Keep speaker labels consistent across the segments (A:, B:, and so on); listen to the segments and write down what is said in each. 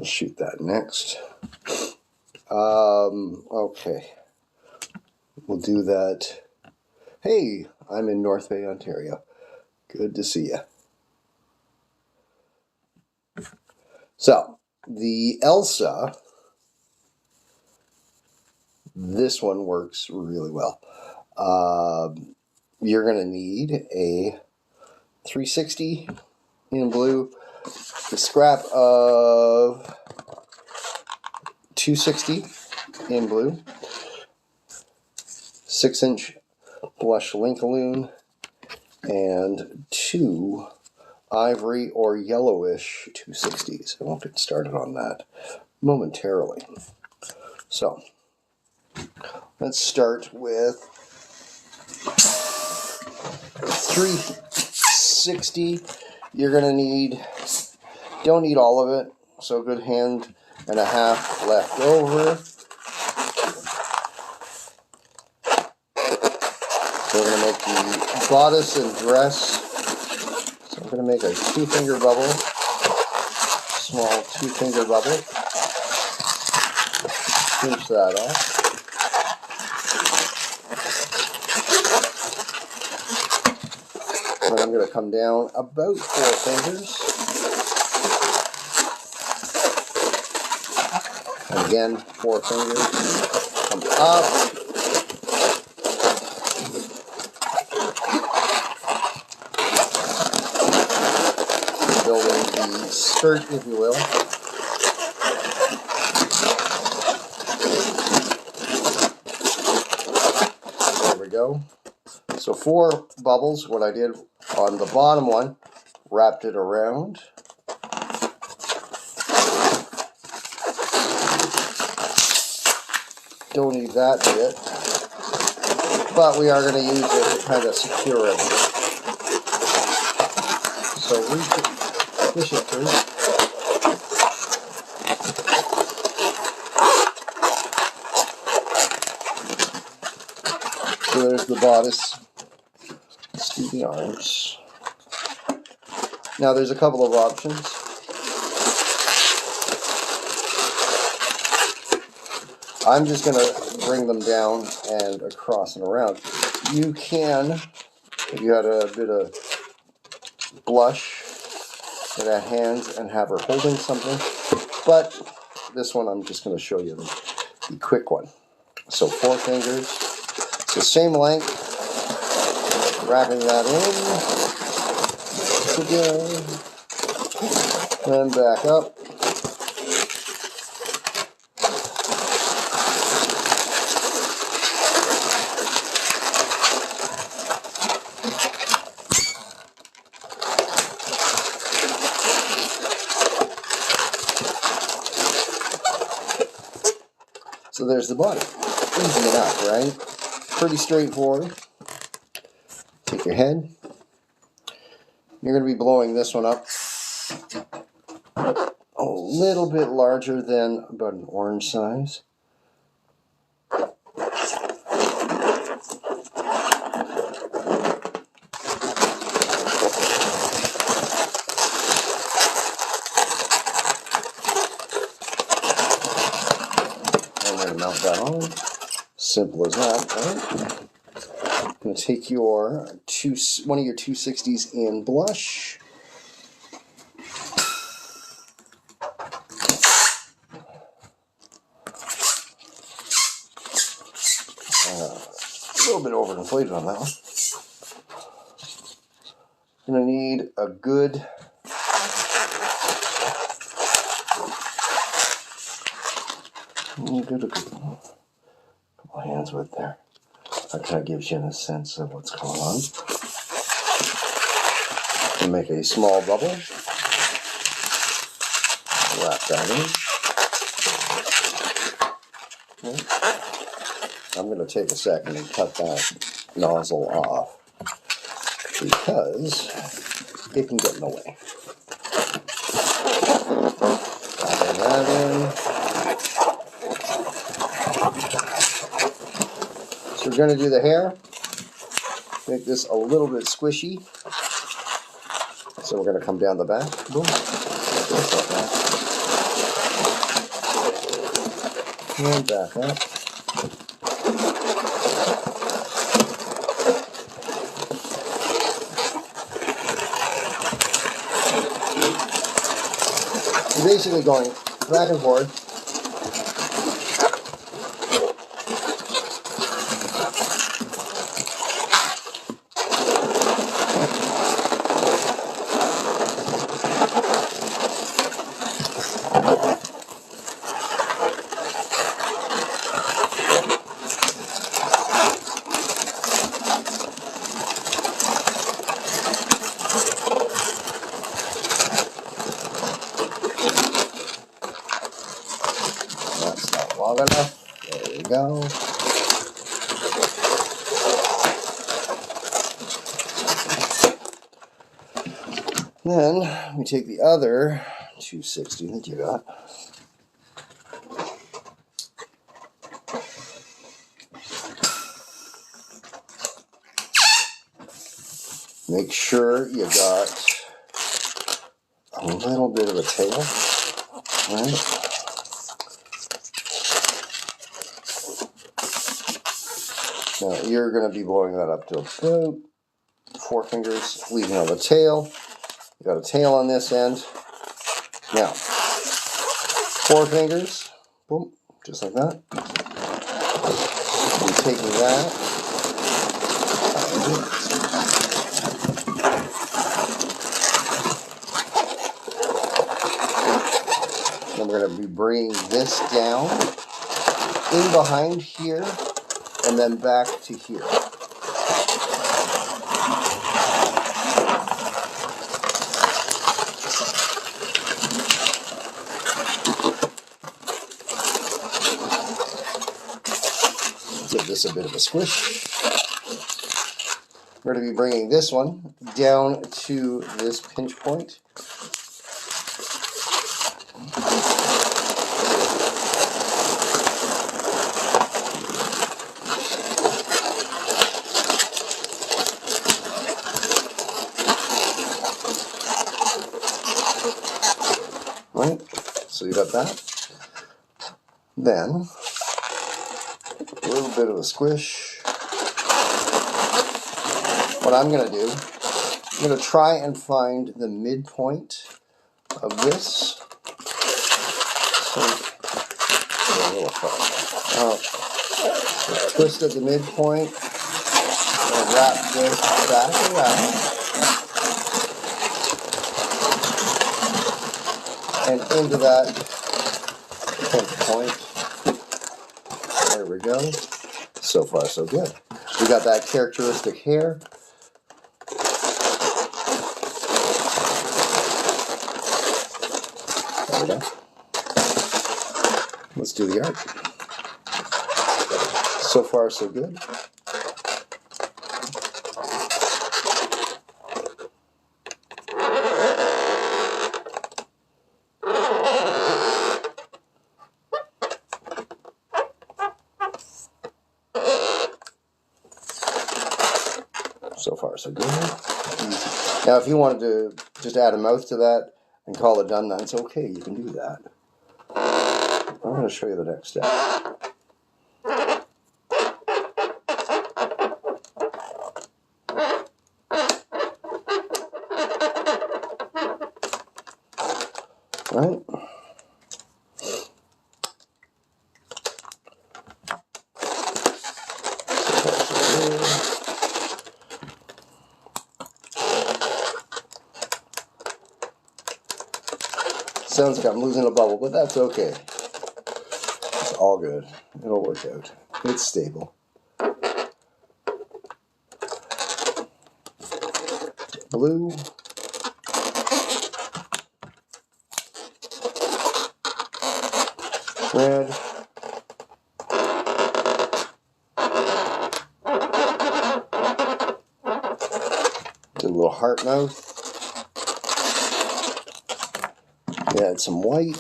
A: shoot that next. Okay. We'll do that. Hey, I'm in North Bay, Ontario. Good to see you. So, the Elsa, this one works really well. You're going to need a 360 in blue, a scrap of 260 in blue, 6-inch blush Linkaloon, and 2 ivory or yellowish 260s. I won't get started on that momentarily. So, let's start with 360. You're going to need, don't need all of it, so a good hand and a half left over. So we're going to make the bodice and dress. So I'm going to make a 2-finger bubble, small 2-finger bubble. Pinch that off. And I'm going to come down about 4 fingers. And again, 4 fingers. Come up. Building the skirt, if you will. There we go. So 4 bubbles. What I did on the bottom one, wrapped it around. Don't need that bit, but we are going to use it to kind of secure it. So push it through. So there's the bodice. Let's do the arms. Now there's a couple of options. I'm just going to bring them down and across and around. You can, if you had a bit of blush in a hand and have her holding something, but this one I'm just going to show you the quick one. So 4 fingers, so same length, wrapping that in, again, and back up. So there's the body. Easy enough, right? Pretty straightforward. Take your head. You're going to be blowing this one up a little bit larger than about an orange size. Mount that on. Simple as that, right? I'm going to take your one of your 260s in blush. A little bit overinflated on that one. Going to need a good couple hands with there. That kind of gives you a sense of what's going on. And make a small bubble. Wrap that in. Okay. I'm going to take a second and cut that nozzle off because it can get in the way. Popping that in. So we're going to do the hair. Make this a little bit squishy. So we're going to come down the back. Boom. Just like that. And back up. You're basically going back and forth. That's not long enough. There we go. Then we take the other 260 that you got. Make sure you got a little bit of a tail, right? Now you're going to be blowing that up to about 4 fingers, leaving on the tail. You got a tail on this end. Now, 4 fingers, boom, just like that. We're taking that. Then we're going to be bringing this down in behind here and then back to here. Give this a bit of a squish. We're going to be bringing this one down to this pinch point. Right, so you got that. Then, a little bit of a squish. What I'm going to do, I'm going to try and find the midpoint of this. So, a little twist at the midpoint, and wrap this back around. And into that pinch point. There we go. So far, so good. We got that characteristic hair. There we go. Let's do the art. So far, so good. So far, so good. Now, if you wanted to just add a mouth to that and call it done, that's okay. You can do that. I'm going to show you the next step. Right? Sounds like I'm losing a bubble, but that's okay. It's all good. It'll work out. It's stable. Blue. Red. Do a little heart mouth. Add some white.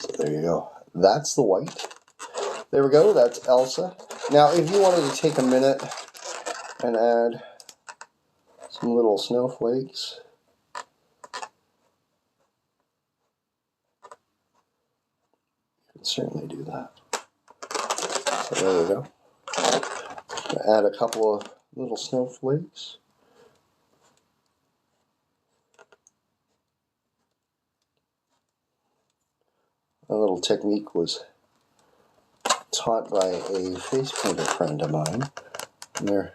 A: So there you go. That's the white. There we go, that's Elsa. Now, if you wanted to take a minute and add some little snowflakes, you can certainly do that. So there we go. Add a couple of little snowflakes. A little technique was taught by a face painter friend of mine. And they're